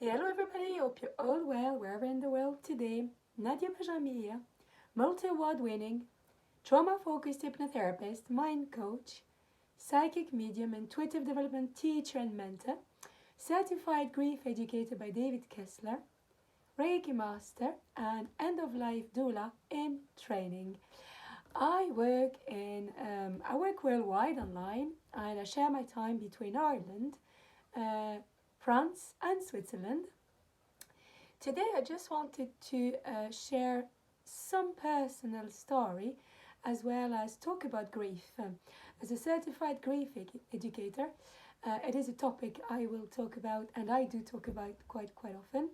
Hello everybody, hope you're all well wherever in the world today. Nadia Pajami here, multi-award winning, trauma-focused hypnotherapist, mind coach, psychic medium, intuitive development teacher and mentor, certified grief educator by David Kessler, Reiki master, and end-of-life doula in training. I work worldwide online, and I share my time between Ireland, France, and Switzerland. Today I just wanted to share some personal story as well as talk about grief. As a certified grief educator, it is a topic I will talk about and I do talk about quite often.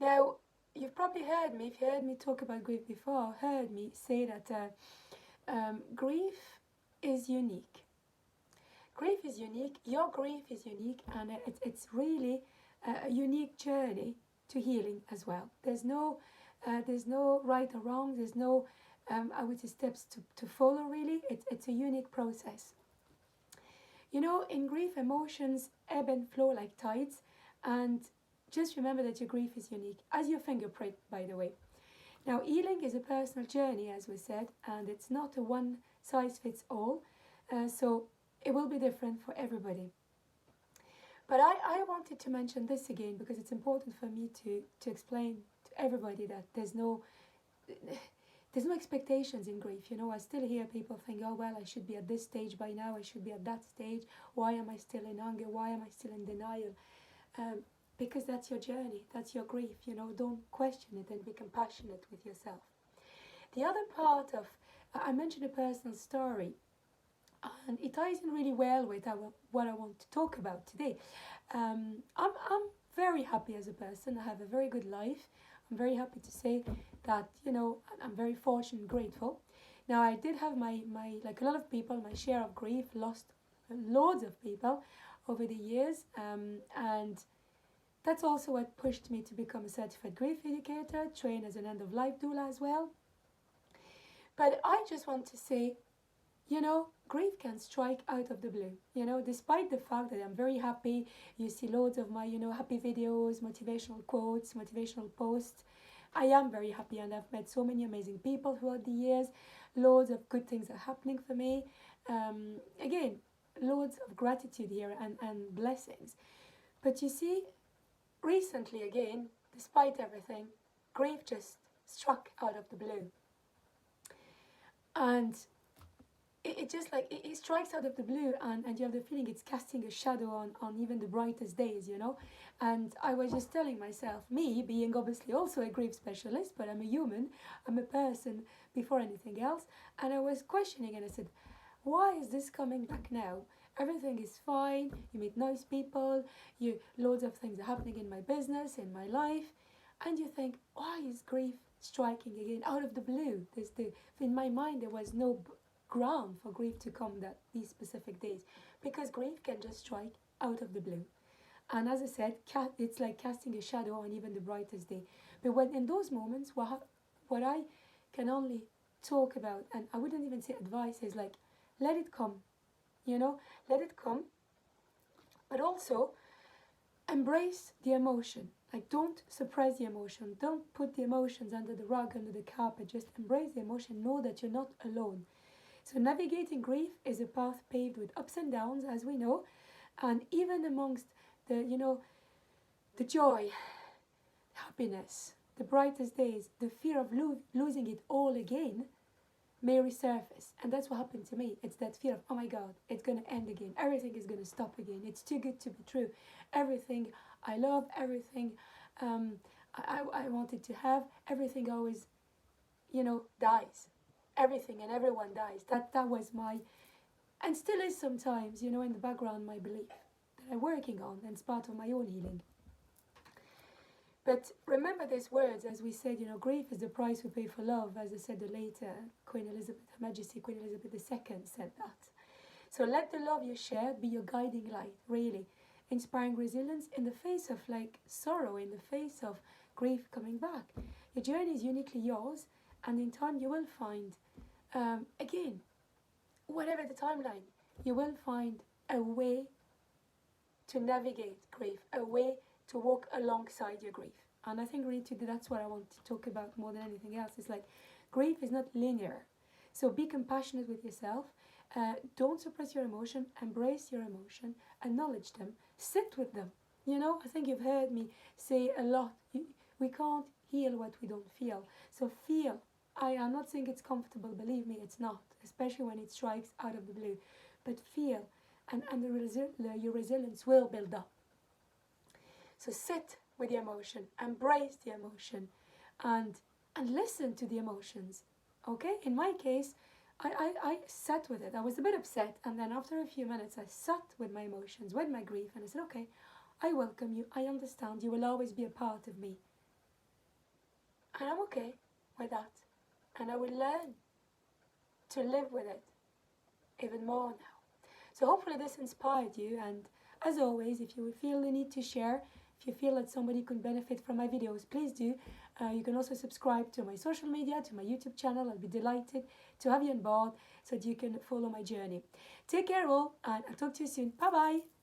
Now, you've probably heard me, if you heard me talk about grief before, heard me say that grief is unique. Grief is unique, your grief is unique, and it's really a unique journey to healing as well. There's no right or wrong, there's no, I would say, steps to follow really. It's a unique process. You know, in grief, emotions ebb and flow like tides, and just remember that your grief is unique, as your fingerprint, by the way. Now, healing is a personal journey, as we said, and it's not a one-size-fits-all, so it will be different for everybody. But I wanted to mention this again because it's important for me to explain to everybody that there's no expectations in grief. You know, I still hear people think, oh, well, I should be at this stage by now, I should be at that stage. Why am I still in anger? Why am I still in denial? Because that's your journey, that's your grief. You know, don't question it and be compassionate with yourself. The other part of, I mentioned a personal story, and it ties in really well with what I want to talk about today. I'm very happy as a person. I have a very good life. I'm very happy to say that, you know, I'm very fortunate and grateful. Now, I did have my like a lot of people, my share of grief, lost loads of people over the years, and that's also what pushed me to become a certified grief educator, train as an end-of-life doula as well. But I just want to say, you know, grief can strike out of the blue. You know, despite the fact that I'm very happy, you see loads of my, you know, happy videos, motivational quotes, motivational posts. I am very happy and I've met so many amazing people throughout the years. Loads of good things are happening for me. Again, loads of gratitude here and blessings. But you see, recently again, despite everything, grief just struck out of the blue. And it just like it strikes out of the blue, and you have the feeling it's casting a shadow on even the brightest days, you know. And I was just telling myself, me being obviously also a grief specialist, but I'm a human, I'm a person before anything else, and I was questioning and I said, why is this coming back now? Everything is fine, you meet nice people, loads of things are happening in my business, in my life, and you think, why is grief striking again out of the blue? In my mind there was no ground for grief to come these specific days, because grief can just strike out of the blue. And as I said, it's like casting a shadow on even the brightest day. But when in those moments, what I can only talk about, and I wouldn't even say advice, is like, let it come, you know, let it come, but also embrace the emotion. Like, don't suppress the emotion, don't put the emotions under the rug, under the carpet, just embrace the emotion, know that you're not alone. So navigating grief is a path paved with ups and downs, as we know, and even amongst the, you know, the joy, happiness, the brightest days, the fear of losing it all again may resurface. And that's what happened to me. It's that fear of, oh my God, it's going to end again. Everything is going to stop again. It's too good to be true. Everything I love, everything I wanted to have, everything always, you know, dies. Everything and everyone dies. That was my, and still is sometimes, you know, in the background, my belief that I'm working on, and it's part of my own healing. But remember these words, as we said, you know, grief is the price we pay for love. As I said, the later Queen Elizabeth, Her Majesty Queen Elizabeth II said that. So let the love you share be your guiding light, really, inspiring resilience in the face of like sorrow, in the face of grief coming back. Your journey is uniquely yours, and in time you will find, again, whatever the timeline, you will find a way to navigate grief, a way to walk alongside your grief. And I think really today that's what I want to talk about more than anything else. It's like grief is not linear. So be compassionate with yourself. Don't suppress your emotion. Embrace your emotion. Acknowledge them. Sit with them. You know, I think you've heard me say a lot. We can't heal what we don't feel. So feel. I am not saying it's comfortable. Believe me, it's not. Especially when it strikes out of the blue. But feel. And your resilience will build up. So sit with the emotion, embrace the emotion, and listen to the emotions. Okay? In my case, I sat with it. I was a bit upset, and then after a few minutes, I sat with my emotions, with my grief, and I said, okay, I welcome you. I understand. You will always be a part of me. And I'm okay with that. And I will learn to live with it even more now. So hopefully this inspired you, and as always, if you feel the need to share, if you feel that somebody could benefit from my videos, please do. You can also subscribe to my social media, to my YouTube channel. I'll be delighted to have you on board so that you can follow my journey. Take care all, and I'll talk to you soon. Bye bye.